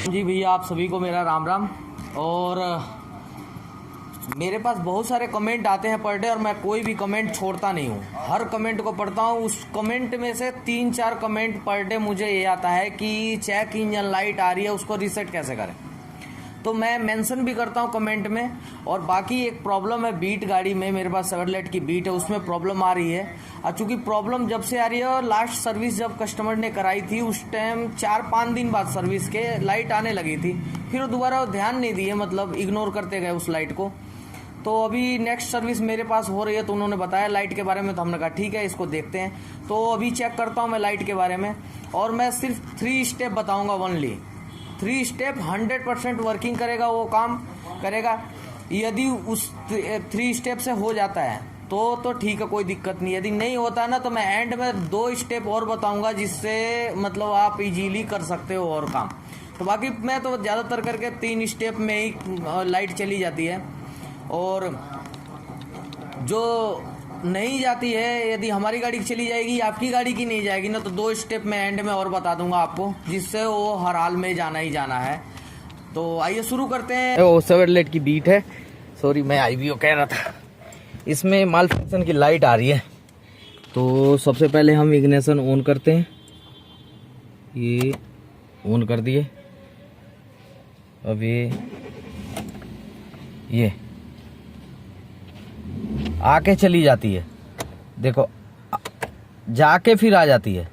जी भैया, आप सभी को मेरा राम राम। और मेरे पास बहुत सारे कमेंट आते हैं पर डे और मैं कोई भी कमेंट छोड़ता नहीं हूँ, हर कमेंट को पढ़ता हूँ। उस कमेंट में से 3-4 कमेंट पर डे मुझे ये आता है कि चेक इंजन लाइट आ रही है, उसको रीसेट कैसे करें। तो मैं मेंशन भी करता हूँ कमेंट में। और बाकी एक प्रॉब्लम है बीट गाड़ी में, मेरे पास शेवरलेट की बीट है, उसमें प्रॉब्लम आ रही है। और चूँकि प्रॉब्लम जब से आ रही है और लास्ट सर्विस जब कस्टमर ने कराई थी उस टाइम 4-5 दिन बाद सर्विस के लाइट आने लगी थी, फिर दोबारा ध्यान नहीं दिए, मतलब इग्नोर करते गए उस लाइट को। तो अभी नेक्स्ट सर्विस मेरे पास हो रही है, तो उन्होंने बताया लाइट के बारे में, तो हमने कहा ठीक है इसको देखते हैं। तो अभी चेक करता हूँ मैं लाइट के बारे में, और मैं सिर्फ 3 स्टेप बताऊँगा ओनली। 3 स्टेप 100% वर्किंग करेगा, वो काम करेगा। यदि उस 3 स्टेप से हो जाता है तो ठीक है, कोई दिक्कत नहीं। यदि नहीं होता ना तो मैं एंड में 2 स्टेप और बताऊंगा, जिससे मतलब आप इजीली कर सकते हो और काम। तो बाकी मैं तो ज़्यादातर करके 3 स्टेप में ही लाइट चली जाती है। और जो नहीं जाती है, यदि हमारी गाड़ी की चली जाएगी, आपकी गाड़ी की नहीं जाएगी ना, तो 2 स्टेप में एंड में और बता दूंगा आपको, जिससे वो हर हाल में जाना ही जाना है। तो आइए शुरू करते हैं। वो शेवरलेट की बीट है, सॉरी मैं आईवीओ कह रहा था। इसमें माल फंक्शन की लाइट आ रही है। तो सबसे पहले हम इग्निशन ऑन करते हैं, ये ऑन कर दिए। अब ये आके चली जाती है, देखो जाके फिर आ जाती है।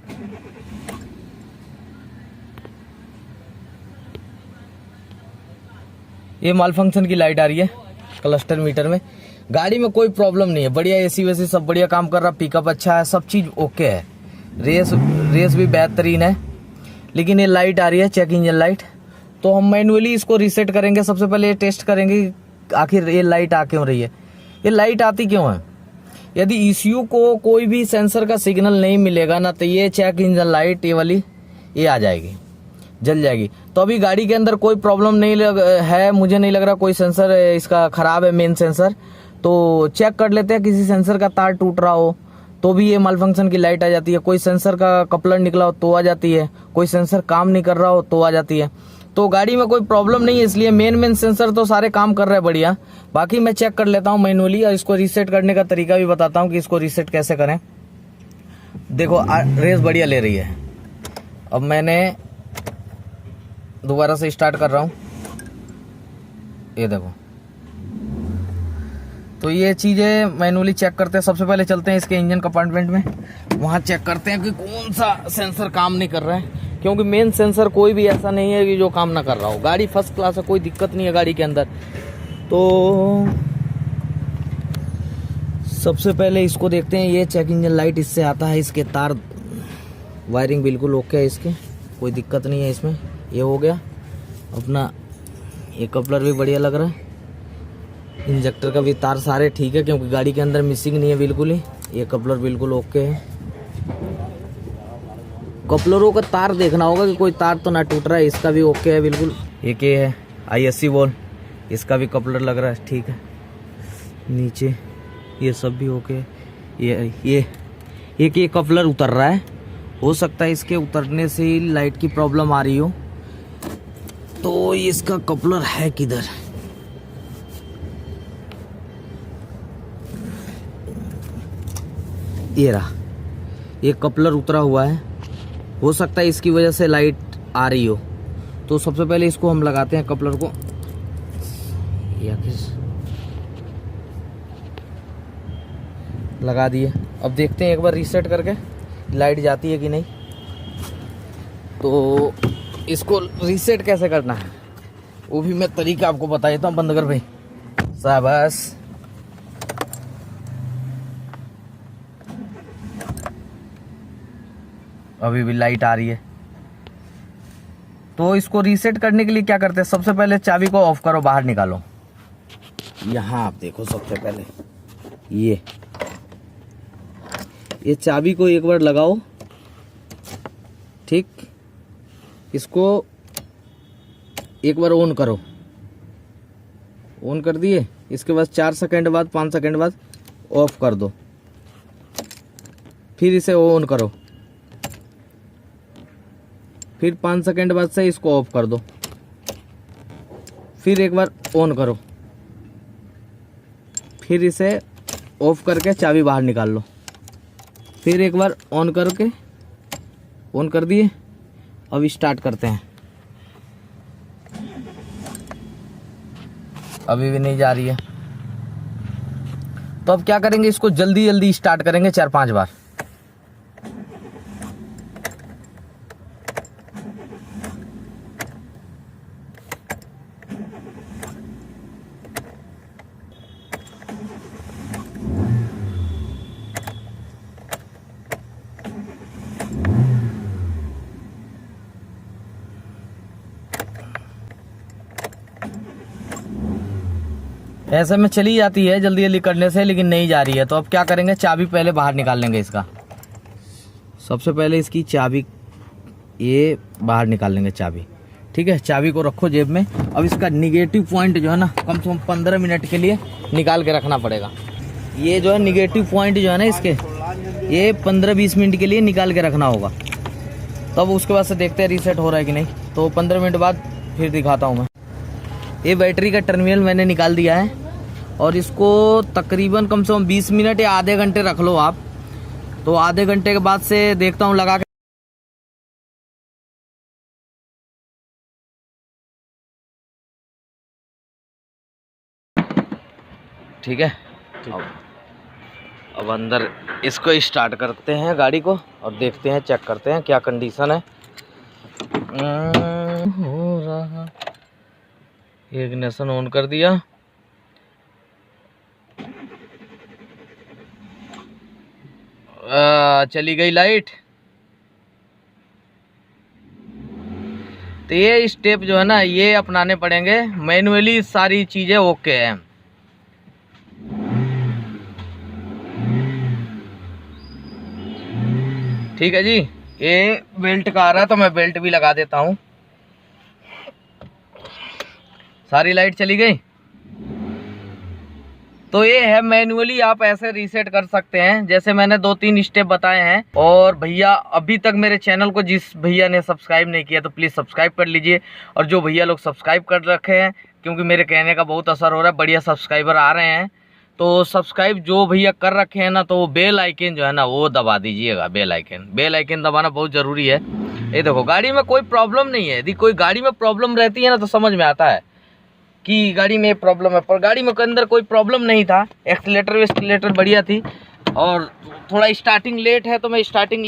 ये माल फंक्शन की लाइट आ रही है क्लस्टर मीटर में। गाड़ी में कोई प्रॉब्लम नहीं है, बढ़िया एसी वैसी सब बढ़िया काम कर रहा, पिकअप अच्छा है, सब चीज़ ओके है, रेस भी बेहतरीन है। लेकिन ये लाइट आ रही है चेक इंजन लाइट, तो हम मैन्युअली इसको रीसेट करेंगे। सबसे पहले ये टेस्ट करेंगे आखिर ये लाइट आ क्यों रही है, ये लाइट आती क्यों है। यदि ईसीयू को कोई भी सेंसर का सिग्नल नहीं मिलेगा ना, तो ये चेक इंजन लाइट ये वाली ये आ जाएगी, जल जाएगी। तो अभी गाड़ी के अंदर कोई प्रॉब्लम नहीं है, मुझे नहीं लग रहा कोई सेंसर इसका खराब है, मेन सेंसर। तो चेक कर लेते हैं, किसी सेंसर का तार टूट रहा हो तो भी ये माल फंक्शन की लाइट आ जाती है। कोई सेंसर का कपलर निकला हो तो आ जाती है, कोई सेंसर काम नहीं कर रहा हो तो आ जाती है। तो गाड़ी में कोई प्रॉब्लम नहीं है, इसलिए मेन सेंसर तो सारे काम कर रहे हैं बढ़िया। बाकी मैं चेक कर लेता हूँ मैनुअली, और इसको रीसेट करने का तरीका भी बताता हूँ कि इसको रीसेट कैसे करें। देखो रेस बढ़िया ले रही है। अब मैंने दोबारा से स्टार्ट कर रहा हूँ, ये देखो। तो ये चीज़ें मैनुअली चेक करते हैं। सबसे पहले चलते हैं इसके इंजन कंपार्टमेंट में, वहाँ चेक करते हैं कि कौन सा सेंसर काम नहीं कर रहा है, क्योंकि मेन सेंसर कोई भी ऐसा नहीं है कि जो काम ना कर रहा हो। गाड़ी फर्स्ट क्लास है, कोई दिक्कत नहीं है गाड़ी के अंदर। तो सबसे पहले इसको देखते हैं, ये चेक इंजन लाइट इससे आता है, इसके तार वायरिंग बिल्कुल ओके है, इसके कोई दिक्कत नहीं है इसमें। ये हो गया अपना, ये कपलर भी बढ़िया लग रहा है, इंजेक्टर का भी तार सारे ठीक है, क्योंकि गाड़ी के अंदर मिसिंग नहीं है बिल्कुल ही। ये कपलर बिल्कुल ओके है। कपलरों का तार देखना होगा कि कोई तार तो ना टूट रहा है, इसका भी ओके है बिल्कुल। एक ये है ISC वॉल, इसका भी कपलर लग रहा है ठीक है। नीचे ये सब भी ओके है। ये एक ये कपलर उतर रहा है, हो सकता है इसके उतरने से ही लाइट की प्रॉब्लम आ रही हो। तो इसका कपलर है किधर, ये रहा, ये कपलर उतरा हुआ है, हो सकता है इसकी वजह से लाइट आ रही हो। तो सबसे पहले इसको हम लगाते हैं कपलर को, या लगा दिए। अब देखते हैं एक बार रीसेट करके लाइट जाती है कि नहीं। तो इसको रीसेट कैसे करना है वो भी मैं तरीका आपको बता देता हूँ। बंद कर भाई, शाबाश। अभी भी लाइट आ रही है। तो इसको रीसेट करने के लिए क्या करते हैं, सबसे पहले चाबी को ऑफ करो, बाहर निकालो। यहाँ आप देखो, सबसे पहले ये चाबी को एक बार लगाओ, ठीक। इसको एक बार ऑन करो, ऑन कर दिए। इसके बाद 4 सेकंड बाद 5 सेकंड बाद ऑफ कर दो, फिर इसे ऑन करो, फिर 5 सेकंड बाद से इसको ऑफ कर दो। फिर एक बार ऑन करो, फिर इसे ऑफ करके चाबी बाहर निकाल लो, फिर एक बार ऑन करके ऑन कर दिए। अब स्टार्ट करते हैं। अभी भी नहीं जा रही है, तो अब क्या करेंगे, इसको जल्दी जल्दी स्टार्ट करेंगे 4-5 बार। ऐसे में चली जाती है जल्दी जल्दी करने से, लेकिन नहीं जा रही है। तो अब क्या करेंगे, चाबी पहले बाहर निकाल लेंगे इसका। सबसे पहले इसकी चाबी ये बाहर निकाल लेंगे चाबी, ठीक है। चाबी को रखो जेब में। अब इसका निगेटिव पॉइंट जो है ना, कम से कम 15 मिनट के लिए निकाल के रखना पड़ेगा। ये जो है निगेटिव पॉइंट जो है ना इसके, ये 15-20 मिनट के लिए निकाल के रखना होगा। तब उसके बाद से देखते हैं रीसेट हो रहा है कि नहीं। तो 15 मिनट बाद फिर दिखाता हूँ मैं। ये बैटरी का टर्मिनल मैंने निकाल दिया है और इसको तकरीबन कम से कम 20 मिनट या आधे घंटे रख लो आप। तो आधे घंटे के बाद से देखता हूँ लगा के। ठीक है, अब अंदर इसको स्टार्ट करते हैं गाड़ी को और देखते हैं, चेक करते हैं क्या कंडीशन है। हो रहा, इग्निशन ऑन कर दिया। चली गई लाइट। तो ये स्टेप जो है ना, ये अपनाने पड़ेंगे। मैनुअली सारी चीजें ओके हैं। ठीक है जी। ये बेल्ट का आ रहा है तो मैं बेल्ट भी लगा देता हूँ। सारी लाइट चली गई। तो ये है मैनुअली आप ऐसे रीसेट कर सकते हैं, जैसे मैंने 2-3 स्टेप बताए हैं। और भैया अभी तक मेरे चैनल को जिस भैया ने सब्सक्राइब नहीं किया तो प्लीज़ सब्सक्राइब कर लीजिए। और जो भैया लोग सब्सक्राइब कर रखे हैं, क्योंकि मेरे कहने का बहुत असर हो रहा है, बढ़िया सब्सक्राइबर आ रहे हैं। तो सब्सक्राइब जो भैया कर रखे हैं ना, तो वो बेल आइकन जो है ना वो दबा दीजिएगा। बेल आइकन दबाना बहुत ज़रूरी है। ये देखो गाड़ी में कोई प्रॉब्लम नहीं है। यदि कोई गाड़ी में प्रॉब्लम रहती है ना तो समझ में आता है कि गाड़ी में प्रॉब्लम है, पर गाड़ी में के अंदर कोई प्रॉब्लम नहीं था। एक्सीलेटर बढ़िया थी। और थोड़ा स्टार्टिंग लेट है, तो मैं स्टार्टिंग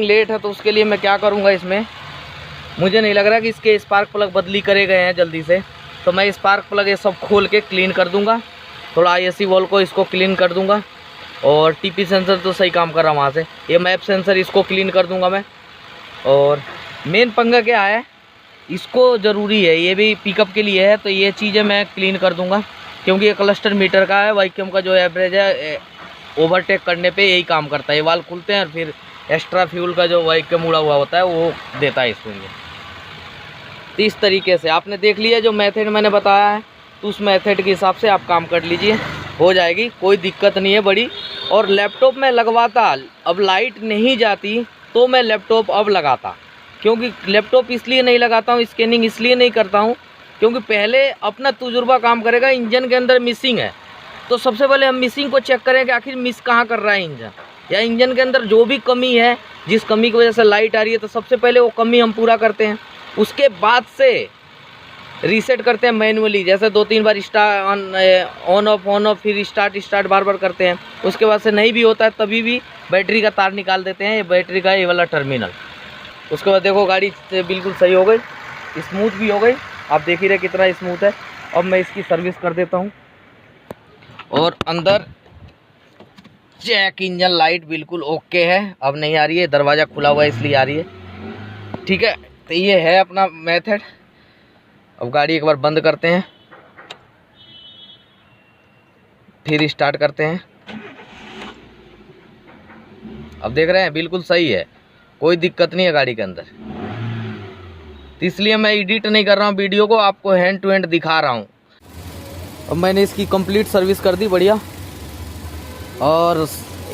लेट है तो उसके लिए मैं क्या करूँगा, इसमें मुझे नहीं लग रहा कि इसके स्पार्क प्लग बदली करे गए हैं जल्दी से। तो मैं स्पार्क प्लग ये सब खोल के क्लीन कर दूंगा। थोड़ा ISC वॉल को इसको क्लीन कर दूंगा। और TP सेंसर तो सही काम कर रहा है वहाँ से। ये मैप सेंसर इसको क्लीन कर दूंगा मैं। और मेन पंगा क्या है, इसको ज़रूरी है, ये भी पिकअप के लिए है, तो ये चीज़ें मैं क्लीन कर दूंगा। क्योंकि ये क्लस्टर मीटर का है, वैक्यूम का जो एवरेज है ओवरटेक करने पे यही काम करता है। ये वाल खुलते हैं और फिर एक्स्ट्रा फ्यूल का जो वैक्यूम उड़ा हुआ होता है वो देता है इसको। तो इस तरीके से आपने देख लिया जो मेथड मैंने बताया है, तो उस मेथड के हिसाब से आप काम कर लीजिए, हो जाएगी, कोई दिक्कत नहीं है बड़ी। और लैपटॉप में लगवाता, अब लाइट नहीं जाती तो मैं लैपटॉप अब लगाता। क्योंकि लैपटॉप इसलिए नहीं लगाता हूँ, स्कैनिंग इसलिए नहीं करता हूँ, क्योंकि पहले अपना तजुर्बा काम करेगा। इंजन के अंदर मिसिंग है तो सबसे पहले हम मिसिंग को चेक करें कि आखिर मिस कहाँ कर रहा है इंजन, या इंजन के अंदर जो भी कमी है, जिस कमी की वजह से लाइट आ रही है, तो सबसे पहले वो कमी हम पूरा करते हैं। उसके बाद से रीसेट करते हैं मैनुअली, जैसे 2-3 बार ऑन ऑफ फिर स्टार्ट बार बार करते हैं। उसके बाद से नहीं भी होता है तभी भी बैटरी का तार निकाल देते हैं, ये बैटरी का ये वाला टर्मिनल। उसके बाद देखो गाड़ी बिल्कुल सही हो गई, स्मूथ भी हो गई। आप देख ही रहे कितना स्मूथ है। अब मैं इसकी सर्विस कर देता हूँ। और अंदर चेक इंजन लाइट बिल्कुल ओके है, अब नहीं आ रही है, दरवाज़ा खुला हुआ है इसलिए आ रही है। ठीक है, तो ये है अपना मेथड। अब गाड़ी एक बार बंद करते हैं, फिर स्टार्ट करते हैं। अब देख रहे हैं बिल्कुल सही है, कोई दिक्कत नहीं है गाड़ी के अंदर। तो इसलिए मैं एडिट नहीं कर रहा हूँ वीडियो को, आपको हैंड टू हैंड दिखा रहा हूँ। अब मैंने इसकी कंप्लीट सर्विस कर दी बढ़िया। और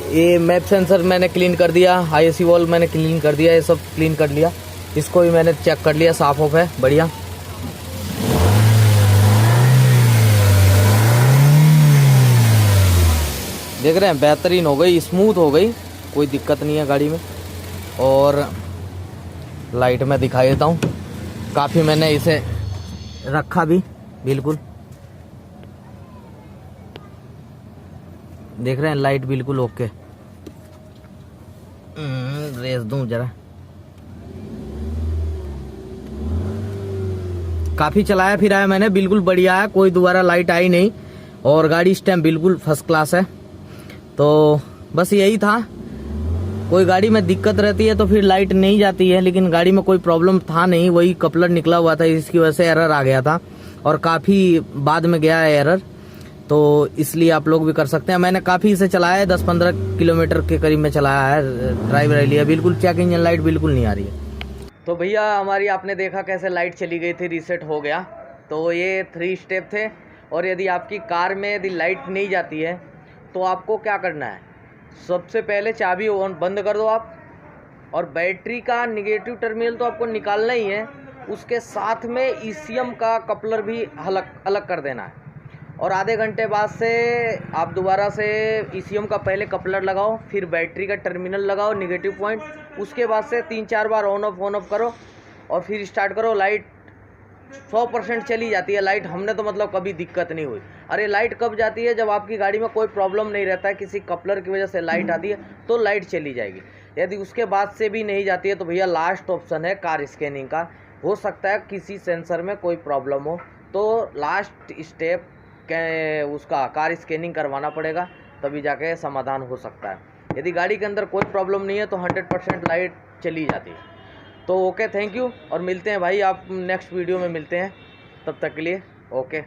ये मैप सेंसर मैंने क्लीन कर दिया, ISC वॉल मैंने क्लीन कर दिया, ये सब क्लीन कर लिया। इसको भी मैंने चेक कर लिया, साफ ऑफ है बढ़िया। देख रहे हैं, बेहतरीन हो गई, स्मूथ हो गई, कोई दिक्कत नहीं है गाड़ी में। और लाइट में दिखा देता हूँ, काफ़ी मैंने इसे रखा भी, बिल्कुल देख रहे हैं लाइट बिल्कुल ओके। रेस दूं जरा, काफ़ी चलाया फिर आया मैंने, बिल्कुल बढ़िया है, कोई दोबारा लाइट आई नहीं। और गाड़ी इस टाइम बिल्कुल फर्स्ट क्लास है। तो बस यही था, कोई गाड़ी में दिक्कत रहती है तो फिर लाइट नहीं जाती है, लेकिन गाड़ी में कोई प्रॉब्लम था नहीं, वही कपलर निकला हुआ था, इसकी वजह से एरर आ गया था और काफ़ी बाद में गया है एरर। तो इसलिए आप लोग भी कर सकते हैं। मैंने काफ़ी इसे चलाया है, 10-15 किलोमीटर के करीब में चलाया है, ड्राइव रह लिया, बिल्कुल चेक इंजन लाइट बिल्कुल नहीं आ रही है। तो भैया हमारी आपने देखा कैसे लाइट चली गई थी, रीसेट हो गया। तो ये 3 स्टेप थे। और यदि आपकी कार में यदि लाइट नहीं जाती है तो आपको क्या करना है, सबसे पहले चाबी ऑन बंद कर दो आप, और बैटरी का निगेटिव टर्मिनल तो आपको निकालना ही है, उसके साथ में ईसीएम का कपलर भी अलग कर देना है। और आधे घंटे बाद से आप दोबारा से ईसीएम का पहले कपलर लगाओ, फिर बैटरी का टर्मिनल लगाओ निगेटिव पॉइंट, उसके बाद से 3-4 बार ऑन ऑफ करो और फिर स्टार्ट करो। लाइट 100% चली जाती है लाइट, हमने तो मतलब कभी दिक्कत नहीं हुई। अरे लाइट कब जाती है, जब आपकी गाड़ी में कोई प्रॉब्लम नहीं रहता है, किसी कपलर की वजह से लाइट आती है तो लाइट चली जाएगी। यदि उसके बाद से भी नहीं जाती है तो भैया लास्ट ऑप्शन है कार स्कैनिंग का। हो सकता है किसी सेंसर में कोई प्रॉब्लम हो, तो लास्ट स्टेप उसका कार स्कैनिंग करवाना पड़ेगा, तभी जाके समाधान हो सकता है। यदि गाड़ी के अंदर कोई प्रॉब्लम नहीं है तो 100% लाइट चली जाती है। तो ओके, थैंक यू, और मिलते हैं भाई, आप नेक्स्ट वीडियो में मिलते हैं, तब तक के लिए ओके।